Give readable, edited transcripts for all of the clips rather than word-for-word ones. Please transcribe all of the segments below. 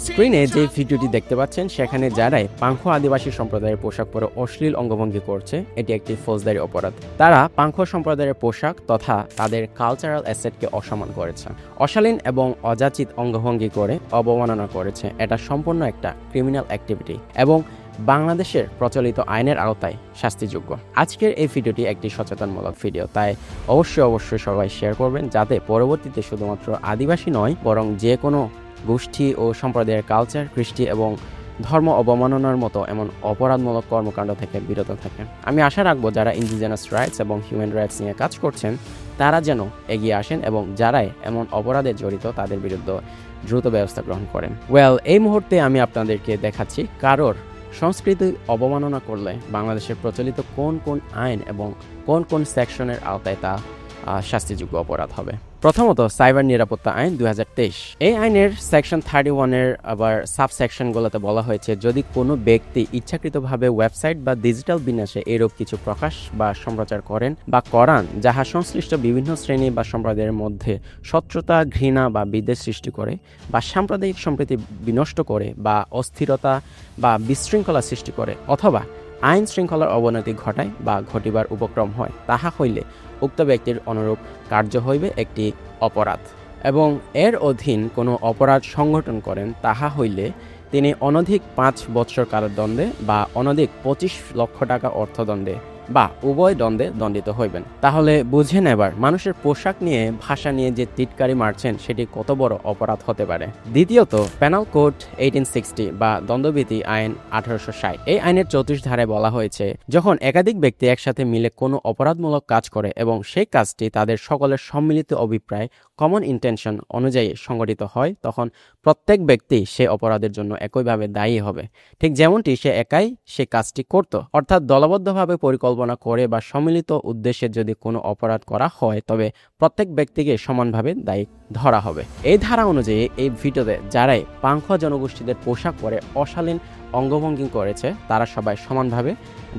স্ক্রিনে যে ভিডিওটি দেখতে পাচ্ছেন সেখানে যারাই পাংখো আদিবাসী সম্প্রদায়ের পোশাক পরে অশ্লীল অঙ্গভঙ্গি করছে এটি একটি ফৌজদারি অপরাধ। তারা পাংখো সম্প্রদায়ের পোশাক তথা তাদের কালচারাল অ্যাসেটকে অসম্মান করেছে, অশালীন এবং অযাচিত অঙ্গভঙ্গি করে অবমাননা করেছে। এটা সম্পূর্ণ একটা ক্রিমিনাল অ্যাক্টিভিটি এবং বাংলাদেশের প্রচলিত আইনের আওতায় শাস্তিযোগ্য। আজকের এই ভিডিওটি একটি সচেতনমূলক ভিডিও, তাই অবশ্যই সবাই শেয়ার করবেন যাতে পরবর্তীতে শুধুমাত্র আদিবাসী নয় বরং যে কোনো গোষ্ঠী ও সম্প্রদায়ের কালচার, কৃষ্টি এবং ধর্ম অবমাননার মতো এমন অপরাধমূলক কর্মকাণ্ড থেকে বিরত থাকে। আমি আশা রাখবো যারা ইন্ডিজিনাস রাইটস এবং হিউম্যান রাইটস নিয়ে কাজ করছেন তারা যেন এগিয়ে আসেন এবং যারাই এমন অপরাধে জড়িত তাদের বিরুদ্ধে দ্রুত ব্যবস্থা গ্রহণ করেন। এই মুহূর্তে আমি আপনাদেরকে দেখাচ্ছি কারোর সংস্কৃতি অবমাননা করলে বাংলাদেশের প্রচলিত কোন কোন আইন এবং কোন কোন সেকশনের আওতায় তা শাস্তিযোগ্য অপরাধ হবে। প্রথমত সাইবার নিরাপত্তা আইন 2023। এই আইনের সেকশন 31-এর আবার সাবসেকশনগুলোতে বলা হয়েছে, যদি কোনো ব্যক্তি ইচ্ছাকৃতভাবে ওয়েবসাইট বা ডিজিটাল বিন্যাসে এরূপ কিছু প্রকাশ বা সম্প্রচার করেন বা করান যাহা সংশ্লিষ্ট বিভিন্ন শ্রেণী বা সম্প্রদায়ের মধ্যে শত্রুতা, ঘৃণা বা বিদ্বেষ সৃষ্টি করে বা সাম্প্রদায়িক সম্প্রীতি বিনষ্ট করে বা অস্থিরতা বা বিশৃঙ্খলা সৃষ্টি করে অথবা আইন শৃঙ্খলার অবনতি ঘটায় বা ঘটিবার উপক্রম হয়, তাহা হইলে উক্ত ব্যক্তির অনুরূপ কার্য হইবে একটি অপরাধ এবং এর অধীন কোনো অপরাধ সংগঠন করেন তাহা হইলে তিনি অনধিক 5 বৎসর কারাদণ্ডে বা অনধিক 25 লক্ষ টাকা অর্থদণ্ডে বা উভয় দণ্ডে দণ্ডিত হইবেন। তাহলে বুঝেন এবার মানুষের পোশাক নিয়ে, ভাষা নিয়ে যে টিটকারি মারছেন সেটি কত বড় অপরাধ হতে পারে। দ্বিতীয়ত পেনাল কোড 1860 বা দণ্ডবিধি আইন 1860। এই আইনের 34 ধারায় বলা হয়েছে, যখন একাধিক ব্যক্তি একসাথে মিলে কোনো অপরাধমূলক কাজ করে এবং সেই কাজটি তাদের সকলের সম্মিলিত অভিপ্রায় কমন ইন্টেনশন অনুযায়ী সংগঠিত হয় তখন প্রত্যেক ব্যক্তি সে অপরাধের জন্য একইভাবে দায়ী হবে, ঠিক যেমনটি সে একাই সে কাজটি করত। অর্থাৎ দলবদ্ধভাবে পরিকল্পনা করে বা সম্মিলিত উদ্দেশ্যে যদি কোনো অপরাধ করা হয় তবে প্রত্যেক ব্যক্তিকে সমানভাবে দায়ী ধরা হবে। এই ধারা অনুযায়ী এই ভিডিওতে যারাই পাংখো জনগোষ্ঠীদের পোশাক পরে অশালীন অঙ্গভঙ্গি করেছে তারা সবাই সমানভাবে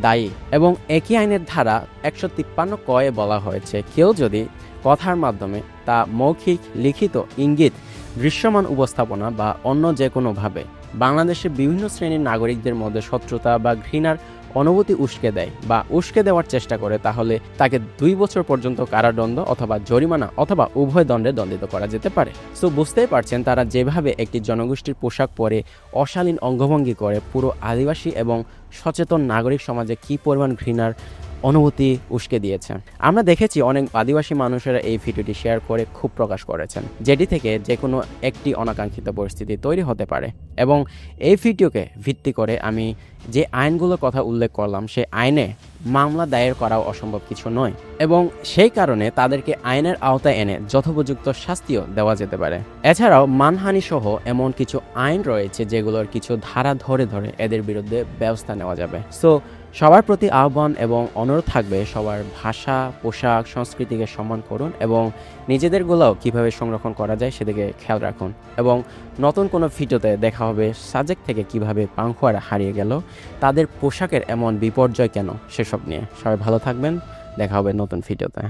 দায়ী। এবং একই আইনের ধারা 153 কয়ে বলা হয়েছে, কেউ যদি কথার মাধ্যমে তা মৌখিক, লিখিত, ইঙ্গিত, দৃশ্যমান উপস্থাপনা বা অন্য যে কোনোভাবে বাংলাদেশের বিভিন্ন শ্রেণীর নাগরিকদের মধ্যে শত্রুতা বা ঘৃণার অনুভূতি উস্কে দেয় বা উস্কে দেওয়ার চেষ্টা করে তাহলে তাকে 2 বছর পর্যন্ত কারাদণ্ড অথবা জরিমানা অথবা উভয় দণ্ডে দণ্ডিত করা যেতে পারে। সো বুঝতেই পারছেন তারা যেভাবে একটি জনগোষ্ঠীর পোশাক পরে অশালীন অঙ্গভঙ্গি করে পুরো আদিবাসী এবং সচেতন নাগরিক সমাজে কী পরিমাণ ঘৃণার অনুভূতি উস্কে দিয়েছে। আমরা দেখেছি অনেক আদিবাসী মানুষেরা এই ভিডিওটি শেয়ার করে ক্ষোভ প্রকাশ করেছেন, যেটি থেকে যে কোনো একটি অনাকাঙ্ক্ষিত পরিস্থিতি তৈরি হতে পারে। এবং এই ভিডিওকে ভিত্তি করে আমি যে আইনগুলোর কথা উল্লেখ করলাম সেই আইনে মামলা দায়ের করাও অসম্ভব কিছু নয় এবং সেই কারণে তাদেরকে আইনের আওতায় এনে যথোপযুক্ত শাস্তিও দেওয়া যেতে পারে। এছাড়াও মানহানি সহ এমন কিছু আইন রয়েছে যেগুলোর কিছু ধারা ধরে এদের বিরুদ্ধে ব্যবস্থা নেওয়া যাবে। সো সবার প্রতি আহ্বান এবং অনুরোধ থাকবে, সবার ভাষা, পোশাক, সংস্কৃতিকে সম্মান করুন এবং নিজেদেরগুলোও কিভাবে সংরক্ষণ করা যায় সেদিকে খেয়াল রাখুন। এবং নতুন কোনো ভিডিওতে দেখা হবে সাজেক থেকে কিভাবে পাংখোয়ারা হারিয়ে গেল, তাদের পোশাকের এমন বিপর্যয় কেন, সেসব নিয়ে। সবাই ভালো থাকবেন, দেখা হবে নতুন ভিডিওতে।